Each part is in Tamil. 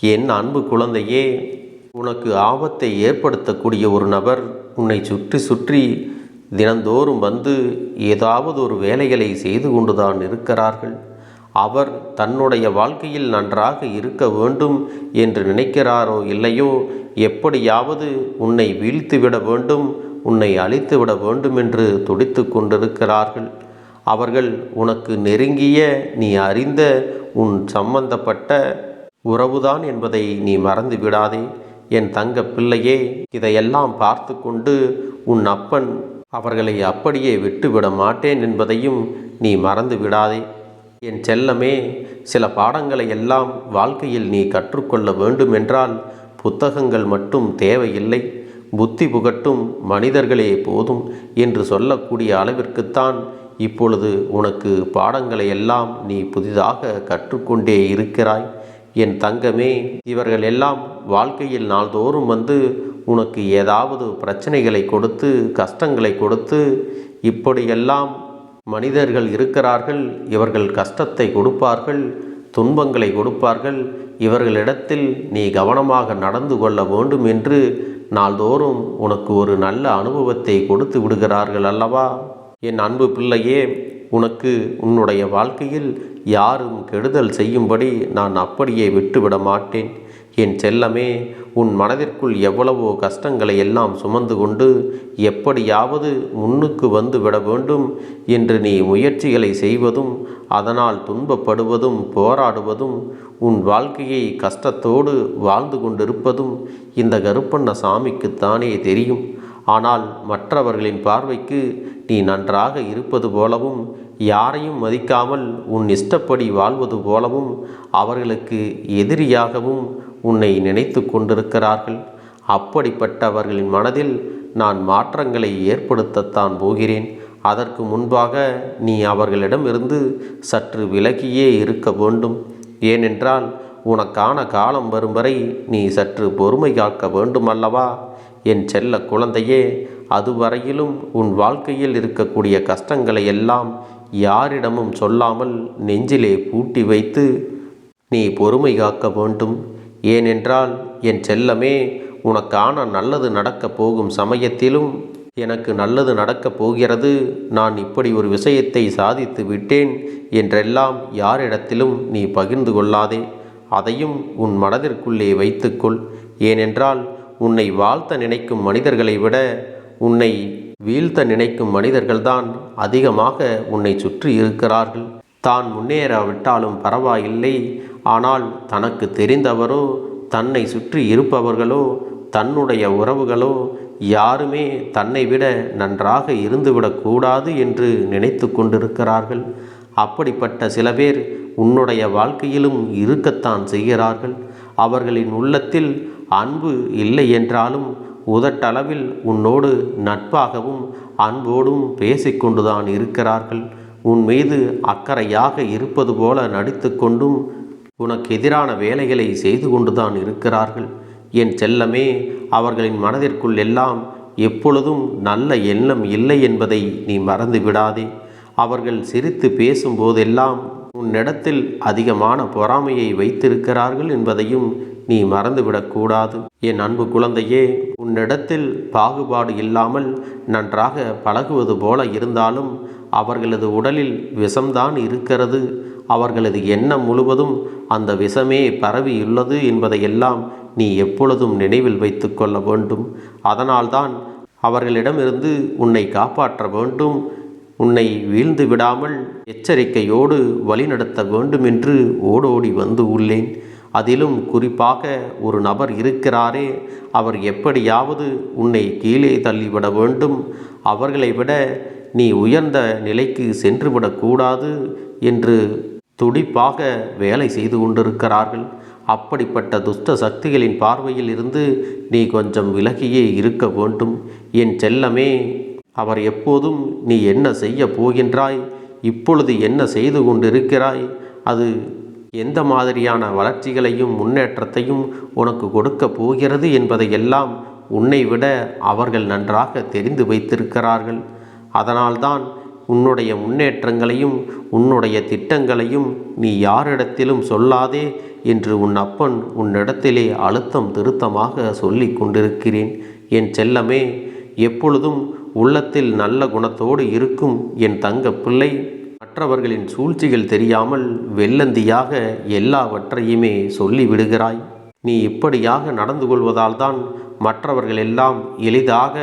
என் அன்பு குழந்தையே, உனக்கு ஆபத்தை ஏற்படுத்தக்கூடிய ஒரு நபர் உன்னை சுற்றி சுற்றி தினந்தோறும் வந்து ஏதாவது ஒரு வேலைகளை செய்து கொண்டுதான் இருக்கிறார்கள். அவர் தன்னுடைய வாழ்க்கையில் நன்றாக இருக்க வேண்டும் என்று நினைக்கிறாரோ இல்லையோ, எப்படியாவது உன்னை வீழ்த்திவிட வேண்டும், உன்னை அழித்துவிட வேண்டும் என்று துடித்து கொண்டிருக்கிறார்கள். அவர்கள் உனக்கு நெருங்கிய, நீ அறிந்த, உன் சம்பந்தப்பட்ட உறவுதான் என்பதை நீ மறந்து விடாதே. என் தங்க பிள்ளையே, இதையெல்லாம் பார்த்து கொண்டு உன் அப்பன் அவர்களை அப்படியே விட்டுவிட மாட்டேன் என்பதையும் நீ மறந்து விடாதே. என் செல்லமே, சில பாடங்களை எல்லாம் வாழ்க்கையில் நீ கற்றுக்கொள்ள வேண்டுமென்றால் புத்தகங்கள் மட்டும் தேவையில்லை, புத்தி புகட்டும் மனிதர்களே போதும் என்று சொல்லக்கூடிய அளவிற்குத்தான் இப்பொழுது உனக்கு பாடங்களை எல்லாம் நீ புதிதாக கற்றுக்கொண்டே இருக்கிறாய். என் தங்கமே, இவர்கள் எல்லாம் வாழ்க்கையில் நாள்தோறும் வந்து உனக்கு ஏதாவது பிரச்சனைகளை கொடுத்து, கஷ்டங்களை கொடுத்து, இப்படியெல்லாம் மனிதர்கள் இருக்கிறார்கள், இவர்கள் கஷ்டத்தை கொடுப்பார்கள், துன்பங்களை கொடுப்பார்கள், இவர்களிடத்தில் நீ கவனமாக நடந்து கொள்ள வேண்டும் என்று நாள்தோறும் உனக்கு ஒரு நல்ல அனுபவத்தை கொடுத்து விடுகிறார்கள் அல்லவா? என் அன்பு பிள்ளையே, உனக்கு உன்னுடைய வாழ்க்கையில் யாரும் கெடுதல் செய்யும்படி நான் அப்படியே விட்டுவிட மாட்டேன். என் செல்லமே, உன் மனதிற்குள் எவ்வளவோ கஷ்டங்களை எல்லாம் சுமந்து கொண்டு எப்படியாவது முன்னுக்கு வந்து விட வேண்டும் என்று நீ முயற்சிகளை செய்வதும், அதனால் துன்பப்படுவதும், போராடுவதும், உன் வாழ்க்கையை கஷ்டத்தோடு வாழ்ந்து கொண்டிருப்பதும் இந்த கருப்பண்ண சாமிக்குத்தானே தெரியும். ஆனால் மற்றவர்களின் பார்வைக்கு நீ நன்றாக இருப்பது போலவும், யாரையும் மதிக்காமல் உன் இஷ்டப்படி வாழ்வது போலவும், அவர்களுக்கு எதிரியாகவும் உன்னை நினைத்து கொண்டிருக்கிறார்கள். அப்படிப்பட்டவர்களின் மனதில் நான் மாற்றங்களை ஏற்படுத்தத்தான் போகிறேன். அதற்கு முன்பாக நீ அவர்களிடமிருந்து சற்று விலகியே இருக்க வேண்டும். ஏனென்றால் உனக்கான காலம் வரும் வரை நீ சற்று பொறுமை காக்க வேண்டுமல்லவா? என் செல்ல குழந்தையே, அதுவரையிலும் உன் வாழ்க்கையில் இருக்கக்கூடிய கஷ்டங்களை எல்லாம் யாரிடமும் சொல்லாமல் நெஞ்சிலே பூட்டி வைத்து நீ பொறுமை காக்க வேண்டும். ஏனென்றால் என் செல்லமே, உனக்கான நல்லது நடக்கப் போகும் சமயத்திலும் எனக்கு நல்லது நடக்கப் போகிறது, நான் இப்படி ஒரு விஷயத்தை சாதித்து விட்டேன் என்றெல்லாம் யாரிடத்திலும் நீ பகிர்ந்து கொள்ளாதே. அதையும் உன் மனதிற்குள்ளே வைத்துக்கொள். ஏனென்றால் உன்னை வாழ்த்த நினைக்கும் மனிதர்களை விட உன்னை வீழ்த்த நினைக்கும் மனிதர்கள்தான் அதிகமாக உன்னை சுற்றி இருக்கிறார்கள். தான் முன்னேறாவிட்டாலும் பரவாயில்லை, ஆனால் தனக்கு தெரிந்தவரோ, தன்னை சுற்றி இருப்பவர்களோ, தன்னுடைய உறவுகளோ யாருமே தன்னை விட நன்றாக இருந்துவிடக்கூடாது என்று நினைத்து கொண்டிருக்கிறார்கள். அப்படிப்பட்ட சில பேர் உன்னுடைய வாழ்க்கையிலும் இருக்கத்தான் செய்கிறார்கள். அவர்களின் உள்ளத்தில் அன்பு இல்லை என்றாலும் உதட்டளவில் உன்னோடு நட்பாகவும் அன்போடும் பேசிக்கொண்டுதான் இருக்கிறார்கள். உன் மீது அக்கறையாக இருப்பது போல நடித்து கொண்டும் உனக்கு எதிரான வேலைகளை செய்து கொண்டுதான் இருக்கிறார்கள். என் செல்லமே, அவர்களின் மனதிற்குள் எல்லாம் எப்பொழுதும் நல்ல எண்ணம் இல்லை என்பதை நீ மறந்து விடாதே. அவர்கள் சிரித்து பேசும்போதெல்லாம் உன்னிடத்தில் அதிகமான பொறாமையை வைத்திருக்கிறார்கள் என்பதையும் நீ மறந்துவிடக்கூடாது. என் அன்பு குழந்தையே, உன்னிடத்தில் பாகுபாடு இல்லாமல் நன்றாக பழகுவது போல இருந்தாலும் அவர்களது உடலில் விஷம்தான் இருக்கிறது. அவர்களது எண்ணம் முழுவதும் அந்த விஷமே பரவியுள்ளது என்பதையெல்லாம் நீ எப்பொழுதும் நினைவில் வைத்து கொள்ள வேண்டும். அதனால்தான் அவர்களிடமிருந்து உன்னை காப்பாற்ற வேண்டும், உன்னை வீழ்ந்து விடாமல் எச்சரிக்கையோடு வழிநடத்த வேண்டும் என்று ஓடோடி வந்து உள்ளேன். அதிலும் குறிப்பாக ஒரு நபர் இருக்கிறாரே, அவர் எப்படியாவது உன்னை கீழே தள்ளிவிட வேண்டும், அவர்களை விட நீ உயர்ந்த நிலைக்கு சென்றுவிடக்கூடாது என்று துடிப்பாக வேலை செய்து கொண்டிருக்கிறார்கள். அப்படிப்பட்ட துஷ்ட சக்திகளின் பார்வையில் இருந்து நீ கொஞ்சம் விலகியே இருக்க வேண்டும். என் செல்லமே, அவர் எப்போதும் நீ என்ன செய்ய போகின்றாய், இப்பொழுது என்ன செய்து கொண்டிருக்கிறாய், அது எந்த மாதிரியான வளர்ச்சிகளையும் முன்னேற்றத்தையும் உனக்கு கொடுக்க போகிறது என்பதையெல்லாம் உன்னை விட அவர்கள் நன்றாக தெரிந்து வைத்திருக்கிறார்கள். அதனால்தான் உன்னுடைய முன்னேற்றங்களையும் உன்னுடைய திட்டங்களையும் நீ யாரிடத்திலும் சொல்லாதே என்று உன் அப்பன் உன்னிடத்திலே அழுத்தம் திருத்தமாக சொல்லி கொண்டிருக்கிறேன். என் செல்லமே, எப்பொழுதும் உள்ளத்தில் நல்ல குணத்தோடு இருக்கும் என் தங்க பிள்ளை, மற்றவர்களின் சூழ்ச்சிகள் தெரியாமல் வெள்ளந்தியாக எல்லாவற்றையுமே சொல்லிவிடுகிறாய். நீ இப்படியாக நடந்து கொள்வதால் தான் மற்றவர்கள் எல்லாம் எளிதாக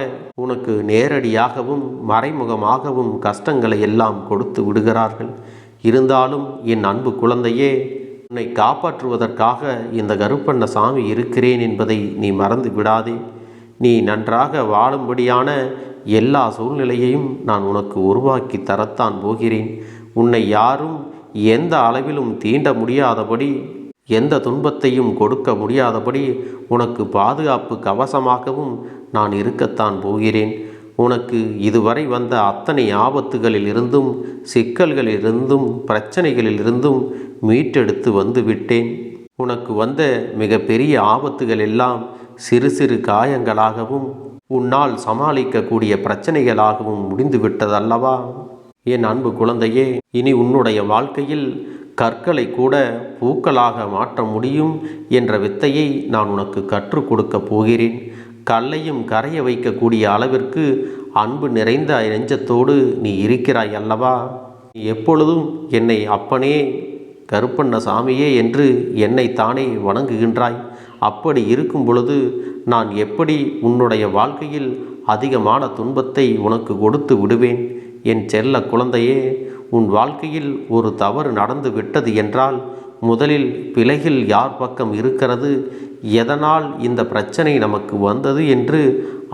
உனக்கு நேரடியாகவும் மறைமுகமாகவும் கஷ்டங்களை எல்லாம் கொடுத்து விடுகிறார்கள். இருந்தாலும் என் அன்பு குழந்தையே, உன்னை காப்பாற்றுவதற்காக இந்த கருப்பண்ணசாமி இருக்கிறேன் என்பதை நீ மறந்து விடாதே. நீ நன்றாக வாழும்படியான எல்லா சூழ்நிலையையும் நான் உனக்கு உருவாக்கி தரத்தான் போகிறேன். உன்னை யாரும் எந்த அளவிலும் தீண்ட முடியாதபடி, எந்த துன்பத்தையும் கொடுக்க முடியாதபடி உனக்கு பாதுகாப்பு கவசமாகவும் நான் இருக்கத்தான் போகிறேன். உனக்கு இதுவரை வந்த அத்தனை ஆபத்துகளில் இருந்தும், சிக்கல்களிலிருந்தும், பிரச்சனைகளிலிருந்தும் மீட்டெடுத்து வந்து விட்டேன். உனக்கு வந்த மிகப்பெரிய ஆபத்துகள் எல்லாம் சிறு சிறு காயங்களாகவும் உன்னால் சமாளிக்கக்கூடிய பிரச்சனைகளாகவும் முடிந்து விட்டதல்லவா? என் அன்பு குழந்தையே, இனி உன்னுடைய வாழ்க்கையில் கற்களை கூட பூக்களாக மாற்ற முடியும் என்ற வித்தையை நான் உனக்கு கற்றுக் கொடுக்க போகிறேன். கல்லையும் கரைய வைக்கக்கூடிய அளவிற்கு அன்பு நிறைந்த நெஞ்சத்தோடு நீ இருக்கிறாய் அல்லவா? நீ எப்பொழுதும் என்னை அப்பனே, கருப்பண்ணசாமியே என்று என்னை தானே வணங்குகின்றாய். அப்படி இருக்கும் பொழுது நான் எப்படி உன்னுடைய வாழ்க்கையில் அதிகமான துன்பத்தை உனக்கு கொடுத்து விடுவேன்? என் செல்ல குழந்தையே, உன் வாழ்க்கையில் ஒரு தவறு நடந்து விட்டது என்றால் முதலில் பிழைகள் யார் பக்கம் இருக்கிறது, எதனால் இந்த பிரச்சனை நமக்கு வந்தது என்று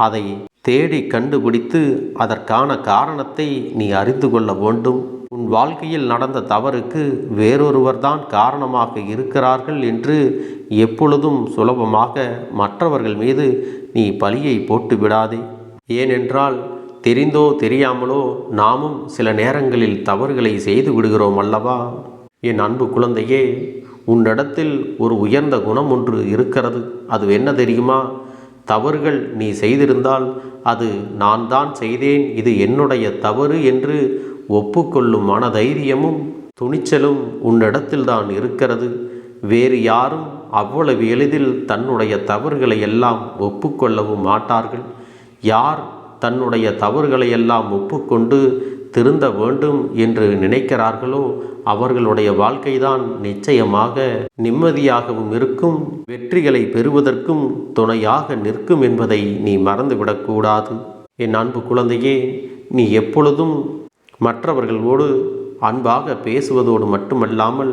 அதை தேடி கண்டுபிடித்து அதற்கான காரணத்தை நீ அறிந்து கொள்ள வேண்டும். உன் வாழ்க்கையில் நடந்த தவறுக்கு வேறொருவர்தான் காரணமாக இருக்கிறார்கள் என்று எப்பொழுதும் சுலபமாக மற்றவர்கள் மீது நீ பழியை போட்டு விடாதே. ஏனென்றால் தெரிந்தோ தெரியாமலோ நாமும் சில நேரங்களில் தவறுகளை செய்து விடுகிறோம் அல்லவா? என் அன்பு குழந்தையே, உன்னிடத்தில் ஒரு உயர்ந்த குணம் ஒன்று இருக்கிறது. அது என்ன தெரியுமா? தவறுகள் நீ செய்திருந்தால் அது நான் தான் செய்தேன், இது என்னுடைய தவறு என்று ஒப்புக்கொள்ளும் மனதைரியமும் துணிச்சலும் உன்னிடத்தில்தான் இருக்கிறது. வேறு யாரும் அவ்வளவு எளிதில் தன்னுடைய தவறுகளை எல்லாம் ஒப்புக்கொள்ளவும் மாட்டார்கள். யார் தன்னுடைய தவறுகளை எல்லாம் ஒப்புக்கொண்டு திருந்த வேண்டும் என்று நினைக்கிறார்களோ அவர்களுடைய வாழ்க்கைதான் நிச்சயமாக நிம்மதியாகவும் இருக்கும், வெற்றிகளை பெறுவதற்கும் துணையாக நிற்கும் என்பதை நீ மறந்துவிடக்கூடாது. என் அன்பு குழந்தையே, நீ எப்பொழுதும் மற்றவர்களோடு அன்பாக பேசுவதோடு மட்டுமல்லாமல்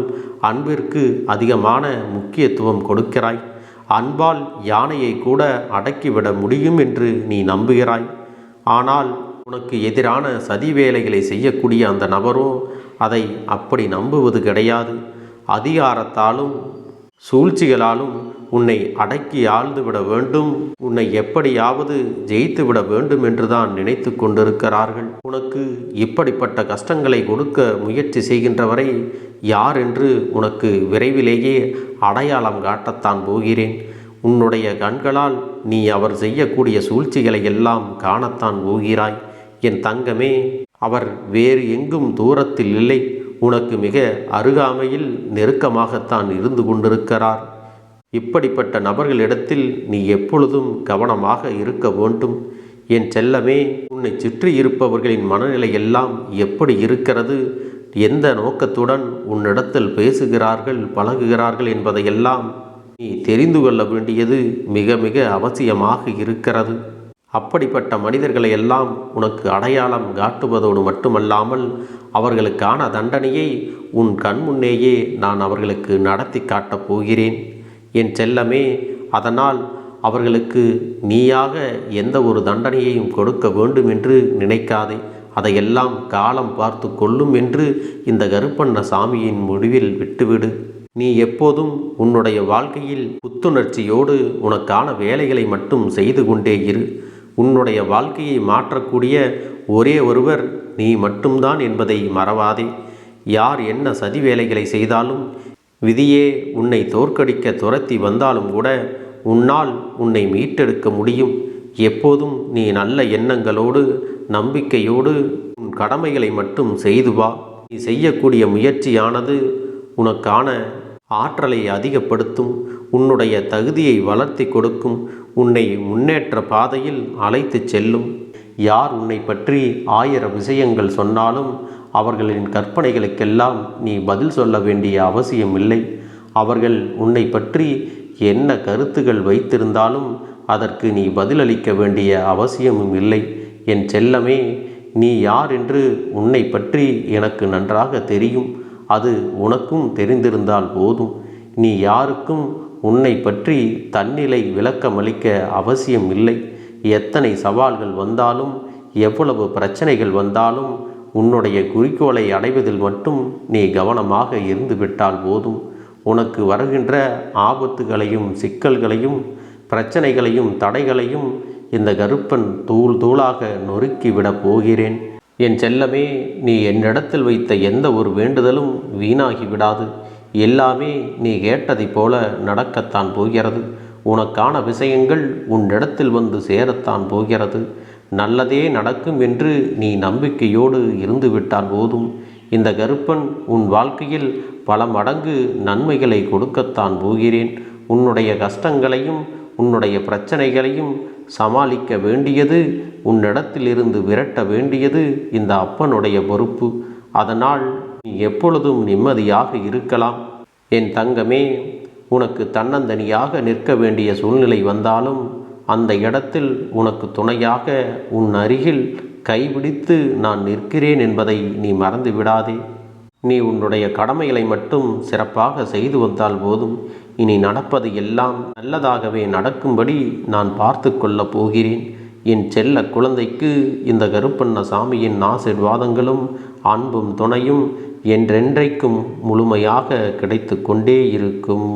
அன்பிற்கு அதிகமான முக்கியத்துவம் கொடுக்கிறாய். அன்பால் யானையை கூட அடக்கிவிட முடியும் என்று நீ நம்புகிறாய். ஆனால் உனக்கு எதிரான சதி வேலைகளை செய்யக்கூடிய அந்த நபரோ அதை அப்படி நம்புவது கிடையாது. அதிகாரத்தாலும் சூழ்ச்சிகளாலும் உன்னை அடக்கி ஆழ்ந்துவிட வேண்டும், உன்னை எப்படியாவது ஜெயித்து விட வேண்டும் என்றுதான் நினைத்து கொண்டிருக்கிறார்கள். உனக்கு இப்படிப்பட்ட கஷ்டங்களை கொடுக்க முயற்சி செய்கின்றவரை யார் என்று உனக்கு விரைவிலேயே அடையாளம் காட்டத்தான் போகிறேன். உன்னுடைய கண்களால் நீ அவர் செய்யக்கூடிய சூழ்ச்சிகளை எல்லாம் காணத்தான் போகிறாய். என் தங்கமே, அவர் வேறு எங்கும் தூரத்தில் இல்லை, உனக்கு மிக அருகாமையில் நெருக்கமாகத்தான் இருந்து கொண்டிருக்கிறார். இப்படிப்பட்ட நபர்களிடத்தில் நீ எப்பொழுதும் கவனமாக இருக்க வேண்டும். என் செல்லமே, உன்னை சுற்றி இருப்பவர்களின் மனநிலை எல்லாம் எப்படி இருக்கிறது, எந்த நோக்கத்துடன் உன்னிடத்தில் பேசுகிறார்கள், பழகுகிறார்கள் என்பதையெல்லாம் நீ தெரிந்து கொள்ள வேண்டியது மிக மிக அவசியமாக இருக்கிறது. அப்படிப்பட்ட மனிதர்களை எல்லாம் உனக்கு அடையாளம் காட்டுவதோடு மட்டுமல்லாமல் அவர்களுக்கான தண்டனையை உன் கண்முன்னேயே நான் அவர்களுக்கு நடத்தி காட்டப் போகிறேன். என் செல்லமே, அதனால் அவர்களுக்கு நீயாக எந்த ஒரு தண்டனையையும் கொடுக்க வேண்டும் என்று நினைக்காதே. அதையெல்லாம் காலம் பார்த்து கொள்ளும் என்று இந்த கருப்பண்ணசாமியின் முடிவில் விட்டுவிடு. நீ எப்போதும் உன்னுடைய வாழ்க்கையில் புத்துணர்ச்சியோடு உனக்கான வேலைகளை மட்டும் செய்து கொண்டே இரு. உன்னுடைய வாழ்க்கையை மாற்றக்கூடிய ஒரே ஒருவர் நீ மட்டும்தான் என்பதை மறவாதே. யார் என்ன சதி வேலைகளை செய்தாலும், விதியே உன்னை தோற்கடிக்க துரத்தி வந்தாலும் கூட உன்னால் உன்னை மீட்டெடுக்க முடியும். எப்போதும் நீ நல்ல எண்ணங்களோடு நம்பிக்கையோடு உன் கடமைகளை மட்டும் செய்து வா. நீ செய்யக்கூடிய முயற்சியானது உனக்கான ஆற்றலை அதிகப்படுத்தும், உன்னுடைய தகுதியை வளர்த்தி கொடுக்கும், உன்னை முன்னேற்ற பாதையில் அழைத்துச் செல்லும். யார் உன்னை பற்றி 1000 விஷயங்கள் சொன்னாலும் அவர்களின் கற்பனைகளுக்கெல்லாம் நீ பதில் சொல்ல வேண்டிய அவசியம் இல்லை. அவர்கள் உன்னை பற்றி என்ன கருத்துகள் வைத்திருந்தாலும் அதற்கு நீ பதிலளிக்க வேண்டிய அவசியமும் இல்லை. என் செல்லமே, நீ யார் என்று உன்னை பற்றி எனக்கு நன்றாக தெரியும். அது உனக்கும் தெரிந்திருந்தால் போதும். நீ யாருக்கும் உன்னை பற்றி தன்னிலை விளக்கமளிக்க அவசியம் இல்லை. எத்தனை சவால்கள் வந்தாலும், எவ்வளவு பிரச்சனைகள் வந்தாலும், உன்னுடைய குறிக்கோளை அடைவதில் மட்டும் நீ கவனமாக இருந்துவிட்டால் போதும். உனக்கு வருகின்ற ஆபத்துகளையும் சிக்கல்களையும் பிரச்சனைகளையும் தடைகளையும் இந்த கருப்பன் தூள் தூளாக நொறுக்கிவிடப் போகிறேன். என் செல்லமே, நீ என்னிடத்தில் வைத்த எந்த ஒரு வேண்டுதலும் வீணாகி விடாது. எல்லாமே நீ கேட்டதைப் போல நடக்கத்தான் போகிறது. உனக்கான விஷயங்கள் உன்னிடத்தில் வந்து சேரத்தான் போகிறது. நல்லதே நடக்கும் என்று நீ நம்பிக்கையோடு இருந்துவிட்டால் போதும். இந்த கருப்பன் உன் வாழ்க்கையில் பல மடங்கு நன்மைகளை கொடுக்கத்தான் போகிறேன். உன்னுடைய கஷ்டங்களையும் உன்னுடைய பிரச்சனைகளையும் சமாளிக்க வேண்டியது, உன்னிடத்திலிருந்து விரட்ட வேண்டியது இந்த அப்பனுடைய பொறுப்பு. அதனால் நீ எப்பொழுதும் நிம்மதியாக இருக்கலாம். என் தங்கமே, உனக்கு தன்னந்தனியாக நிற்க வேண்டிய சூழ்நிலை வந்தாலும் அந்த இடத்தில் உனக்கு துணையாக உன் அருகில் கைபிடித்து நான் நிற்கிறேன் என்பதை நீ மறந்து விடாதே. நீ உன்னுடைய கடமைகளை மட்டும் சிறப்பாக செய்து வந்தால் போதும். இனி நடப்பது எல்லாம் நல்லதாகவே நடக்கும்படி நான் பார்த்து கொள்ளப் போகிறேன். என் செல்ல குழந்தைக்கு இந்த கருப்பண்ண சாமியின் ஆசீர்வாதங்களும் அன்பும் துணையும் என்றென்றைக்கும் முழுமையாக கிடைத்து கொண்டே இருக்கும்.